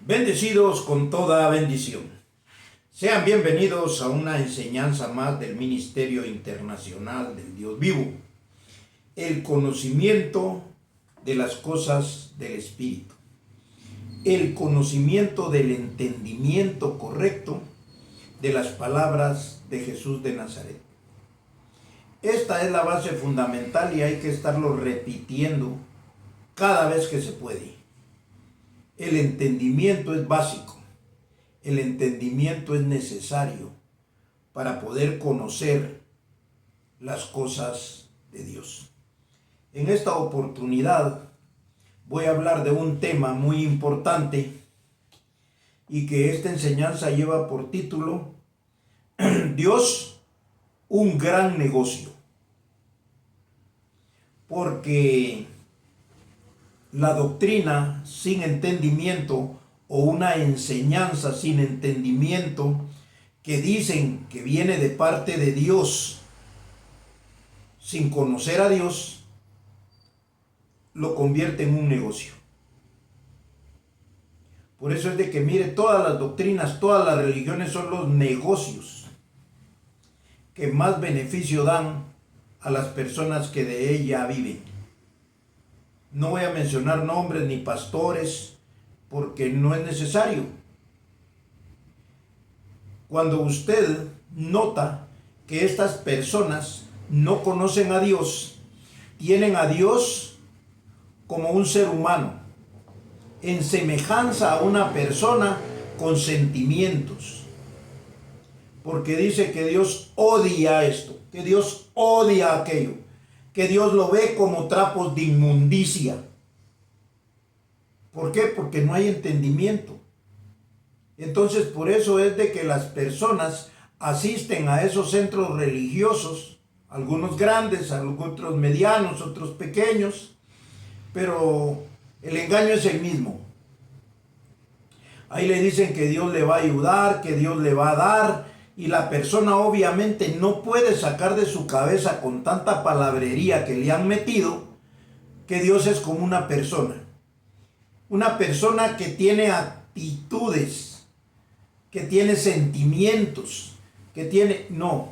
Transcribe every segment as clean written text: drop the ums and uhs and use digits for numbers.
Bendecidos con toda bendición. Sean bienvenidos a una enseñanza más del Ministerio Internacional del Dios Vivo. El conocimiento de las cosas del Espíritu. El conocimiento del entendimiento correcto de las palabras de Jesús de Nazaret. Esta es la base fundamental y hay que estarlo repitiendo cada vez que se puede. El entendimiento es básico. El entendimiento es necesario para poder conocer las cosas de Dios. En esta oportunidad voy a hablar de un tema muy importante y que esta enseñanza lleva por título Dios, un gran negocio. Porque la doctrina sin entendimiento o una enseñanza sin entendimiento que dicen que viene de parte de Dios sin conocer a Dios, lo convierte en un negocio. Por eso es de que mire, todas las doctrinas, todas las religiones son los negocios que más beneficio dan a las personas que de ella viven. No voy a mencionar nombres ni pastores porque no es necesario. Cuando usted nota que estas personas no conocen a Dios, tienen a Dios como un ser humano, en semejanza a una persona con sentimientos. Porque dice que Dios odia esto, que Dios odia aquello, que Dios lo ve como trapos de inmundicia. ¿Por qué? Porque no hay entendimiento. Entonces, por eso es de que las personas asisten a esos centros religiosos, algunos grandes, otros medianos, otros pequeños, pero el engaño es el mismo. Ahí le dicen que Dios le va a ayudar, que Dios le va a dar, y la persona obviamente no puede sacar de su cabeza con tanta palabrería que le han metido que Dios es como una persona. Una persona que tiene actitudes, que tiene sentimientos, que tiene... No,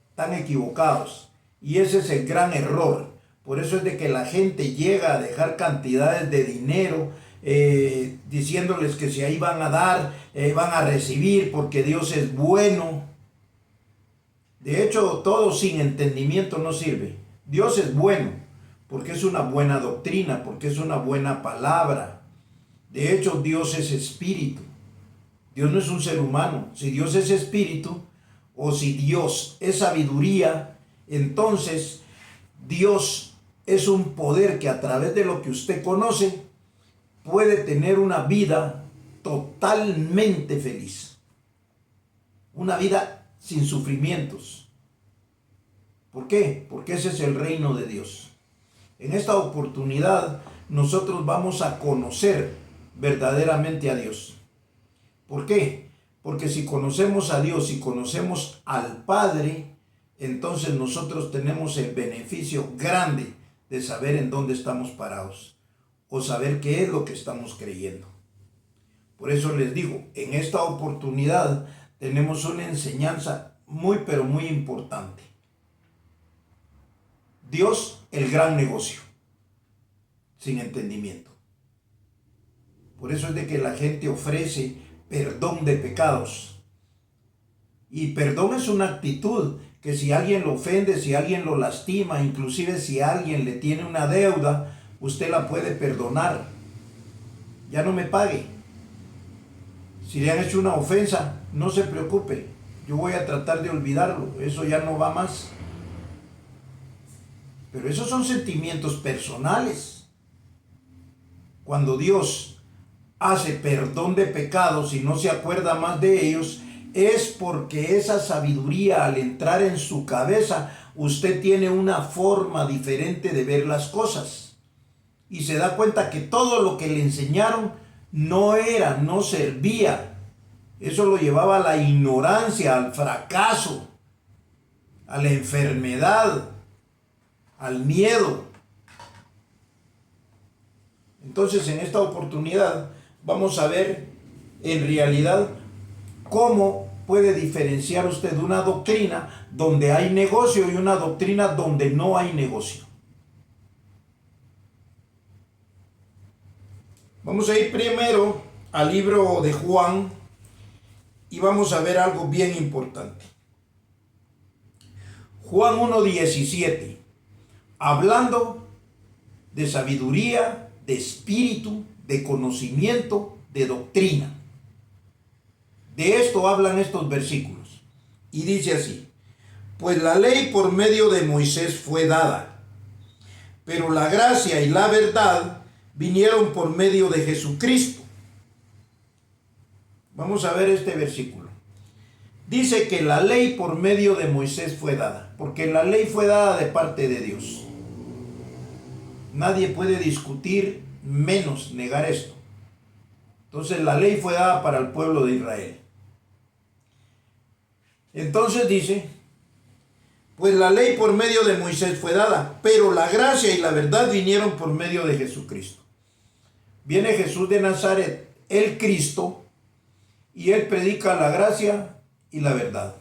están equivocados. Y ese es el gran error. Por eso es de que la gente llega a dejar cantidades de dinero, diciéndoles que si ahí van a dar, van a recibir, porque Dios es bueno. De hecho, todo sin entendimiento no sirve. Dios es bueno, porque es una buena doctrina, porque es una buena palabra. De hecho, Dios es espíritu. Dios no es un ser humano. Si Dios es espíritu, o si Dios es sabiduría, entonces Dios es un poder que a través de lo que usted conoce, puede tener una vida totalmente feliz. Una vida sin sufrimientos. ¿Por qué? Porque ese es el reino de Dios. En esta oportunidad nosotros vamos a conocer verdaderamente a Dios. ¿Por qué? Porque si conocemos a Dios y conocemos al Padre, entonces nosotros tenemos el beneficio grande de saber en dónde estamos parados o saber qué es lo que estamos creyendo. Por eso les digo, en esta oportunidad tenemos una enseñanza muy pero muy importante. Dios, el gran negocio, sin entendimiento. Por eso es de que la gente ofrece perdón de pecados. Y perdón es una actitud que si alguien lo ofende, si alguien lo lastima, inclusive si alguien le tiene una deuda, usted la puede perdonar. Ya no me pague. Si le han hecho una ofensa, no se preocupe. Yo voy a tratar de olvidarlo. Eso ya no va más. Pero esos son sentimientos personales. Cuando Dios hace perdón de pecados y no se acuerda más de ellos, es porque esa sabiduría al entrar en su cabeza, usted tiene una forma diferente de ver las cosas. Y se da cuenta que todo lo que le enseñaron no servía. Eso lo llevaba a la ignorancia, al fracaso, a la enfermedad, al miedo. Entonces, en esta oportunidad vamos a ver en realidad cómo puede diferenciar usted una doctrina donde hay negocio y una doctrina donde no hay negocio. Vamos a ir primero al libro de Juan y vamos a ver algo bien importante. Juan 1:17, hablando de sabiduría, de espíritu, de conocimiento, de doctrina. De esto hablan estos versículos. Y dice así: pues la ley por medio de Moisés fue dada, pero la gracia y la verdad vinieron por medio de Jesucristo. Vamos a ver este versículo. Dice que la ley por medio de Moisés fue dada, porque la ley fue dada de parte de Dios. Nadie puede discutir, menos negar esto. Entonces la ley fue dada para el pueblo de Israel. Entonces dice, pues la ley por medio de Moisés fue dada, pero la gracia y la verdad vinieron por medio de Jesucristo. Viene Jesús de Nazaret, el Cristo, y él predica la gracia y la verdad.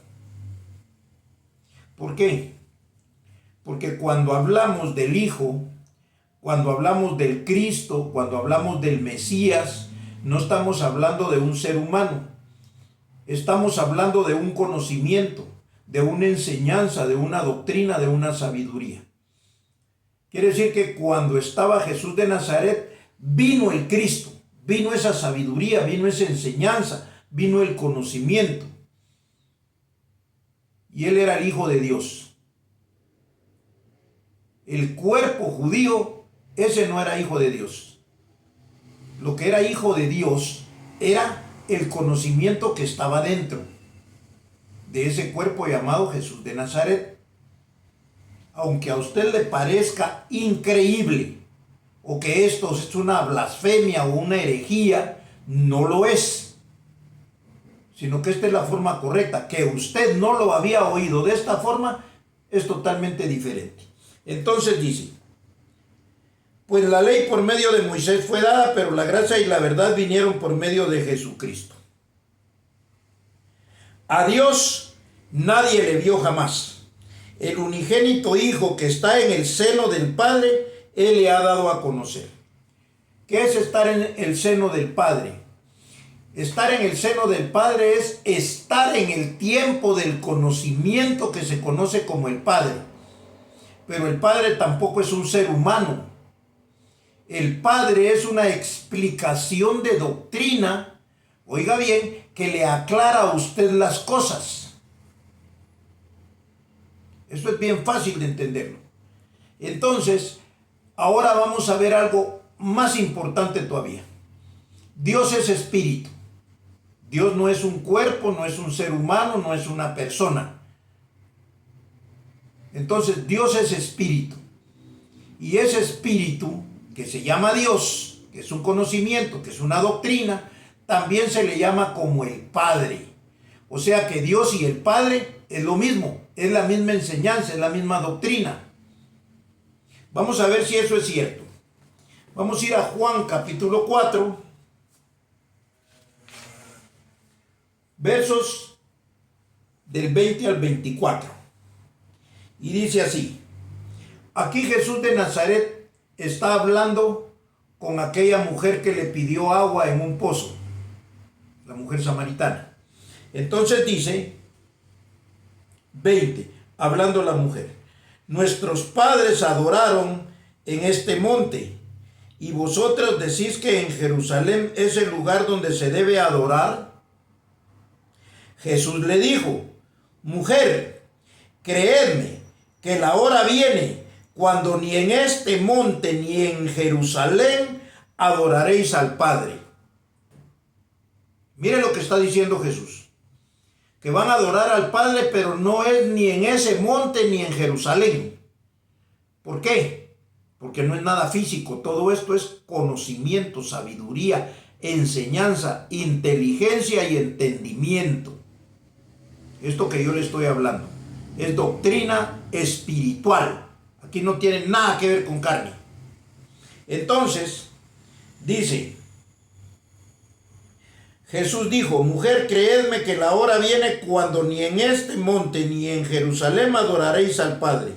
¿Por qué? Porque cuando hablamos del Hijo, cuando hablamos del Cristo, cuando hablamos del Mesías, no estamos hablando de un ser humano. Estamos hablando de un conocimiento, de una enseñanza, de una doctrina, de una sabiduría. Quiere decir que cuando estaba Jesús de Nazaret, vino el Cristo, vino esa sabiduría, vino esa enseñanza, vino el conocimiento. Y él era el Hijo de Dios. El cuerpo judío, ese no era hijo de Dios. Lo que era hijo de Dios era el conocimiento que estaba dentro de ese cuerpo llamado Jesús de Nazaret. Aunque a usted le parezca increíble o que esto es una blasfemia o una herejía, no lo es, sino que esta es la forma correcta. Que usted no lo había oído de esta forma es totalmente diferente. Entonces dice, pues la ley por medio de Moisés fue dada, pero la gracia y la verdad vinieron por medio de Jesucristo. A Dios nadie le vio jamás. El unigénito Hijo que está en el seno del Padre, Él le ha dado a conocer. ¿Qué es estar en el seno del Padre? Estar en el seno del Padre es estar en el tiempo del conocimiento que se conoce como el Padre. Pero el Padre tampoco es un ser humano. El Padre es una explicación de doctrina, oiga bien, que le aclara a usted las cosas. Esto es bien fácil de entenderlo. Entonces, ahora vamos a ver algo más importante todavía. Dios es espíritu. Dios no es un cuerpo, no es un ser humano, no es una persona. Entonces, Dios es espíritu. Y ese espíritu, que se llama Dios, que es un conocimiento, que es una doctrina, también se le llama como el Padre. O sea que Dios y el Padre es lo mismo, es la misma enseñanza, es la misma doctrina. Vamos a ver si eso es cierto. Vamos a ir a Juan capítulo 4, versos del 20 al 24. Y dice así, aquí Jesús de Nazaret está hablando con aquella mujer que le pidió agua en un pozo, la mujer samaritana. Entonces dice, 20, hablando la mujer, nuestros padres adoraron en este monte, y vosotros decís que en Jerusalén es el lugar donde se debe adorar. Jesús le dijo, mujer, creedme que la hora viene cuando ni en este monte ni en Jerusalén adoraréis al Padre. Mire lo que está diciendo Jesús, que van a adorar al Padre, pero no es ni en ese monte ni en Jerusalén. ¿Por qué? Porque no es nada físico, todo esto es conocimiento, sabiduría, enseñanza, inteligencia y entendimiento. Esto que yo le estoy hablando es doctrina espiritual. Aquí no tiene nada que ver con carne. Entonces, dice, Jesús dijo: mujer, creedme que la hora viene cuando ni en este monte ni en Jerusalén adoraréis al Padre.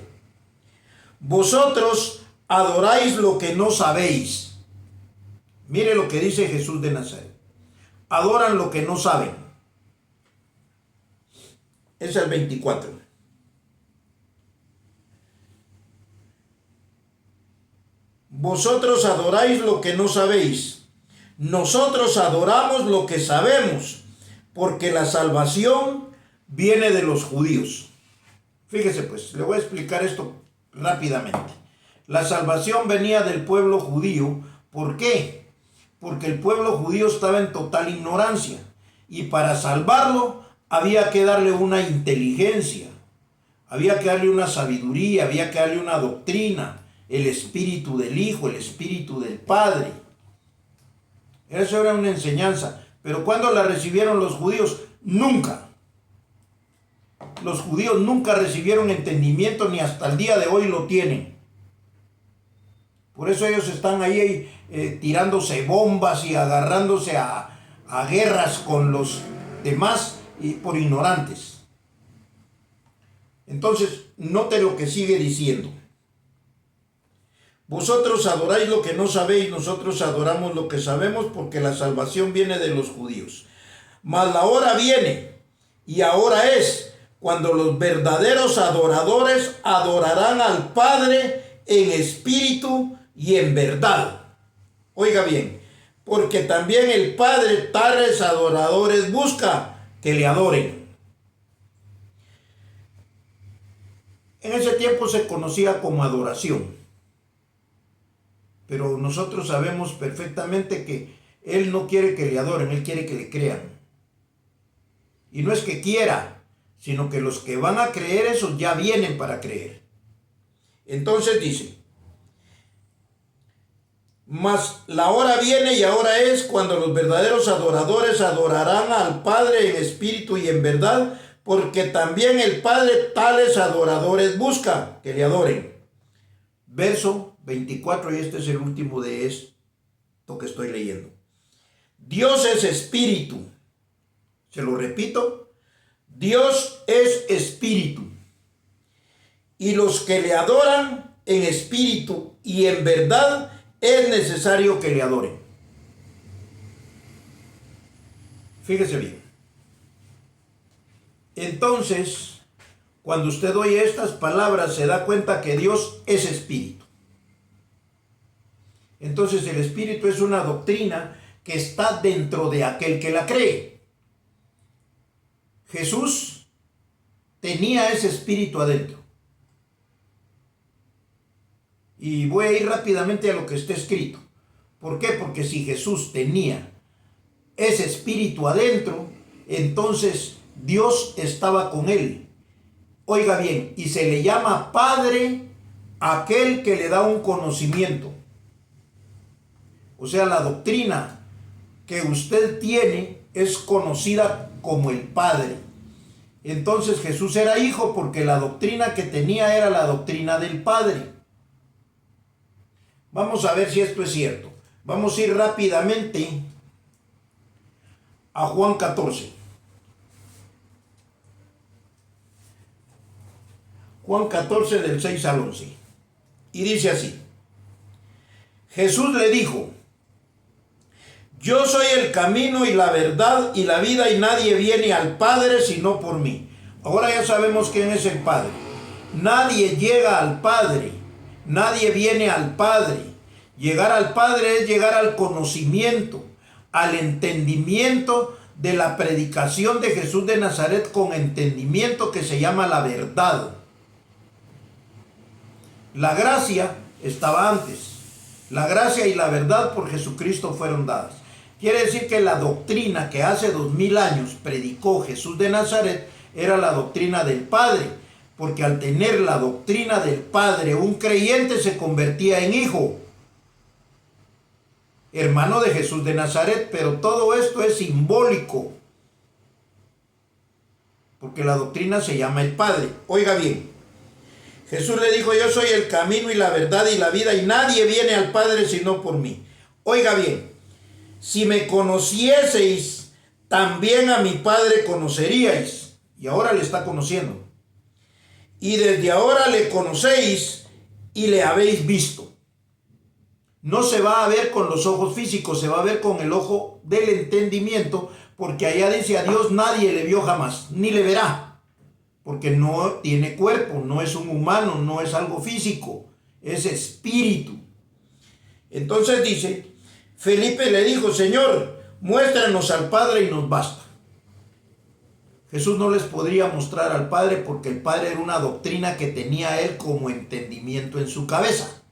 Vosotros adoráis lo que no sabéis. Mire lo que dice Jesús de Nazaret. Adoran lo que no saben. Es el 24. Vosotros adoráis lo que no sabéis. Nosotros adoramos lo que sabemos, porque la salvación viene de los judíos. Fíjese pues, le voy a explicar esto rápidamente. La salvación venía del pueblo judío. ¿Por qué? Porque el pueblo judío estaba en total ignorancia. Y para salvarlo había que darle una inteligencia. Había que darle una sabiduría, había que darle una doctrina. El espíritu del Hijo, el espíritu del Padre. Eso era una enseñanza. Pero ¿cuándo la recibieron los judíos? Nunca. Los judíos nunca recibieron entendimiento, ni hasta el día de hoy lo tienen. Por eso ellos están ahí tirándose bombas y agarrándose a guerras con los demás y por ignorantes. Entonces, note lo que sigue diciendo. Vosotros adoráis lo que no sabéis, nosotros adoramos lo que sabemos, porque la salvación viene de los judíos. Mas la hora viene, y ahora es, cuando los verdaderos adoradores adorarán al Padre en espíritu y en verdad. Oiga bien, porque también el Padre tales adoradores busca que le adoren. En ese tiempo se conocía como adoración. Pero nosotros sabemos perfectamente que Él no quiere que le adoren, Él quiere que le crean. Y no es que quiera, sino que los que van a creer, esos ya vienen para creer. Entonces dice: mas la hora viene y ahora es cuando los verdaderos adoradores adorarán al Padre en espíritu y en verdad, porque también el Padre tales adoradores busca que le adoren. Verso 24, y este es el último de esto que estoy leyendo. Dios es espíritu. Se lo repito. Dios es espíritu. Y los que le adoran en espíritu y en verdad es necesario que le adoren. Fíjese bien. Entonces, cuando usted oye estas palabras, se da cuenta que Dios es espíritu. Entonces el espíritu es una doctrina que está dentro de aquel que la cree. Jesús tenía ese espíritu adentro. Y voy a ir rápidamente a lo que está escrito. ¿Por qué? Porque si Jesús tenía ese espíritu adentro, entonces Dios estaba con él. Oiga bien, y se le llama Padre a aquel que le da un conocimiento. O sea, la doctrina que usted tiene es conocida como el Padre. Entonces Jesús era hijo porque la doctrina que tenía era la doctrina del Padre. Vamos a ver si esto es cierto. Vamos a ir rápidamente a Juan 14. Juan 14 del 6 al 11. Y dice así: Jesús le dijo: yo soy el camino y la verdad y la vida, y nadie viene al Padre sino por mí. Ahora ya sabemos quién es el Padre. Nadie llega al Padre, nadie viene al Padre. Llegar al Padre es llegar al conocimiento, al entendimiento de la predicación de Jesús de Nazaret, con entendimiento que se llama la verdad. La gracia estaba antes. La gracia y la verdad por Jesucristo fueron dadas. Quiere decir que la doctrina que hace 2000 años predicó Jesús de Nazaret era la doctrina del Padre, porque al tener la doctrina del Padre, un creyente se convertía en hijo, hermano de Jesús de Nazaret. Pero todo esto es simbólico, porque la doctrina se llama el Padre. Oiga bien, Jesús le dijo: yo soy el camino y la verdad y la vida, y nadie viene al Padre sino por mí. Oiga bien, si me conocieseis, también a mi Padre conoceríais. Y ahora le está conociendo. Y desde ahora le conocéis y le habéis visto. No se va a ver con los ojos físicos, se va a ver con el ojo del entendimiento, porque allá dice: a Dios nadie le vio jamás, ni le verá, porque no tiene cuerpo, no es un humano, no es algo físico, es espíritu. Entonces dice, Felipe le dijo: Señor, muéstranos al Padre y nos basta. Jesús no les podría mostrar al Padre porque el Padre era una doctrina que tenía él como entendimiento en su cabeza.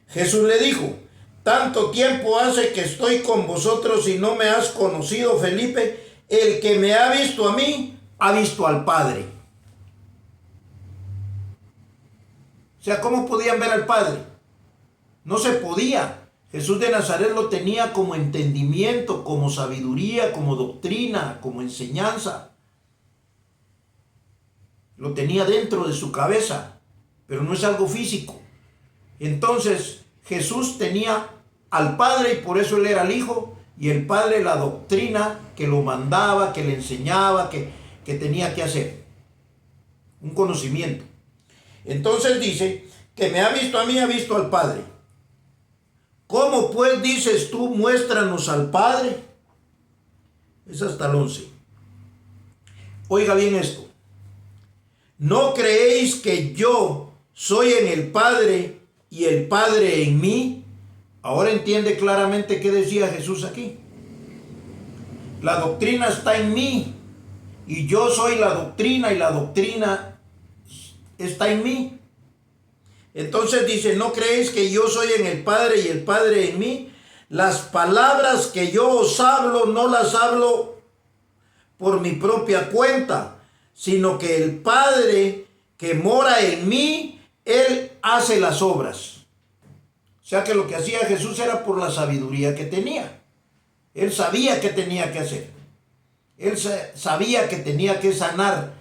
Jesús le dijo: tanto tiempo hace que estoy con vosotros y no me has conocido, Felipe. El que me ha visto a mí, ha visto al Padre. O sea, ¿cómo podían ver al Padre? No se podía. Jesús de Nazaret lo tenía como entendimiento, como sabiduría, como doctrina, como enseñanza. Lo tenía dentro de su cabeza, pero no es algo físico. Entonces, Jesús tenía al Padre y por eso él era el Hijo, y el Padre la doctrina que lo mandaba, que le enseñaba, que tenía que hacer. Un conocimiento. Entonces dice que me ha visto a mí, ha visto al Padre. ¿Cómo pues dices tú, muéstranos al Padre? Es hasta el 11. Oiga bien esto. ¿No creéis que yo soy en el Padre y el Padre en mí? Ahora entiende claramente qué decía Jesús aquí. La doctrina está en mí y yo soy la doctrina y la doctrina está en mí. Entonces dice: ¿no creéis que yo soy en el Padre y el Padre en mí? Las palabras que yo os hablo no las hablo por mi propia cuenta, sino que el Padre que mora en mí, Él hace las obras. O sea que lo que hacía Jesús era por la sabiduría que tenía. Él sabía qué tenía que hacer. Él sabía que tenía que sanar.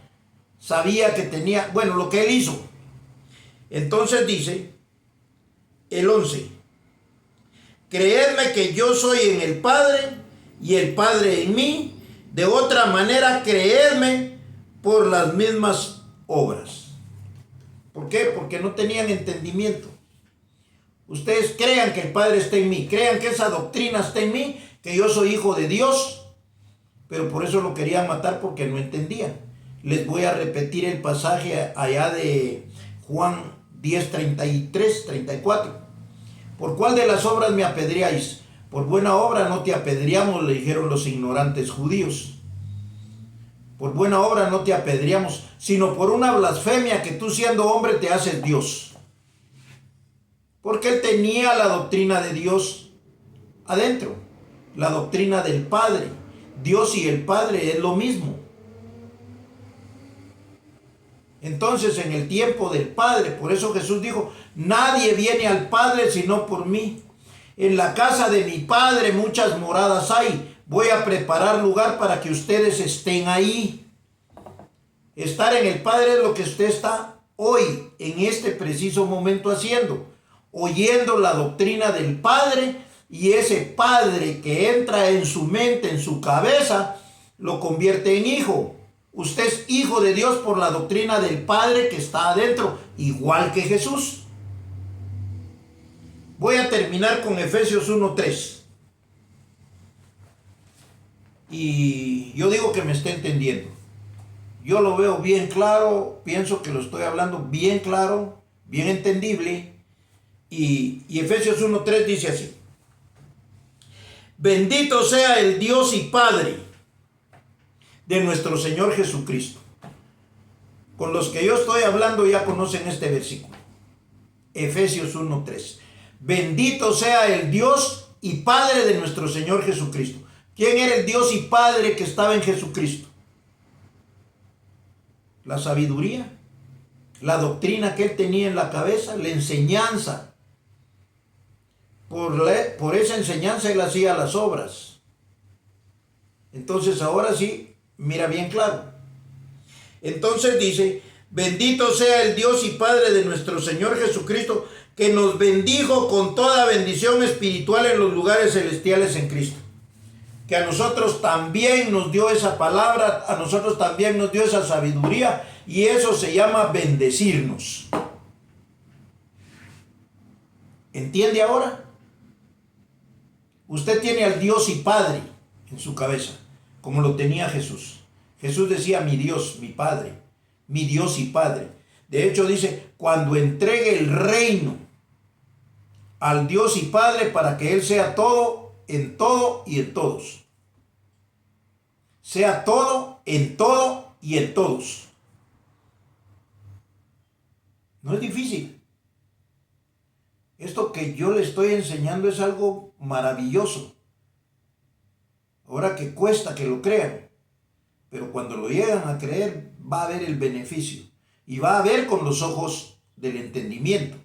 Sabía que tenía, bueno, lo que Él hizo. Entonces dice el 11: creedme que yo soy en el Padre y el Padre en mí. De otra manera, creedme por las mismas obras. ¿Por qué? Porque no tenían entendimiento. Ustedes crean que el Padre está en mí, crean que esa doctrina está en mí, que yo soy hijo de Dios, pero por eso lo querían matar, porque no entendían. Les voy a repetir el pasaje allá de Juan 10, 33, 34. ¿Por cuál de las obras me apedreáis? Por buena obra no te apedreamos, le dijeron los ignorantes judíos. Por buena obra no te apedreamos, sino por una blasfemia, que tú siendo hombre te haces Dios. Porque él tenía la doctrina de Dios adentro, la doctrina del Padre. Dios y el Padre es lo mismo. Entonces, en el tiempo del Padre, por eso Jesús dijo: nadie viene al Padre sino por mí. En la casa de mi Padre muchas moradas hay. Voy a preparar lugar para que ustedes estén ahí. Estar en el Padre es lo que usted está hoy, en este preciso momento, haciendo. Oyendo la doctrina del Padre, y ese Padre que entra en su mente, en su cabeza, lo convierte en hijo. Usted es hijo de Dios por la doctrina del Padre que está adentro, igual que Jesús. Voy a terminar con Efesios 1:3. Y yo digo que me está entendiendo. Yo lo veo bien claro, pienso que lo estoy hablando bien claro, bien entendible. Y Efesios 1:3 dice así: bendito sea el Dios y Padre de nuestro Señor Jesucristo. Con los que yo estoy hablando ya conocen este versículo. Efesios 1:3. Bendito sea el Dios y Padre de nuestro Señor Jesucristo. ¿Quién era el Dios y Padre que estaba en Jesucristo? La sabiduría, la doctrina que él tenía en la cabeza, la enseñanza. Por esa enseñanza él hacía las obras. Entonces ahora sí, mira bien claro. Entonces dice: bendito sea el Dios y Padre de nuestro Señor Jesucristo, que nos bendijo con toda bendición espiritual en los lugares celestiales en Cristo. que a nosotros también nos dio esa palabra, a nosotros también nos dio esa sabiduría, y eso se llama bendecirnos. ¿Entiende ahora? Usted tiene al Dios y Padre en su cabeza, como lo tenía Jesús. Jesús decía mi Dios, mi Padre, mi Dios y Padre. De hecho dice, cuando entregue el reino al Dios y Padre para que Él sea todo, en todo y en todos. Sea todo, en todo y en todos. No es difícil. Esto que yo le estoy enseñando es algo maravilloso. Ahora que cuesta que lo crean, pero cuando lo llegan a creer va a ver el beneficio. Y va a ver con los ojos del entendimiento.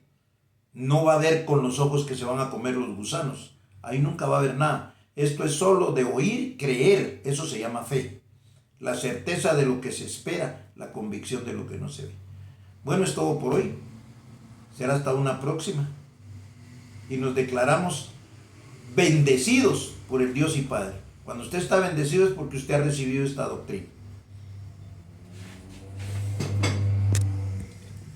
No va a ver con los ojos que se van a comer los gusanos. Ahí nunca va a haber nada. Esto es solo de oír, creer. Eso se llama fe. La certeza de lo que se espera, la convicción de lo que no se ve. Bueno, es todo por hoy. Será hasta una próxima. Y nos declaramos bendecidos por el Dios y Padre. Cuando usted está bendecido es porque usted ha recibido esta doctrina.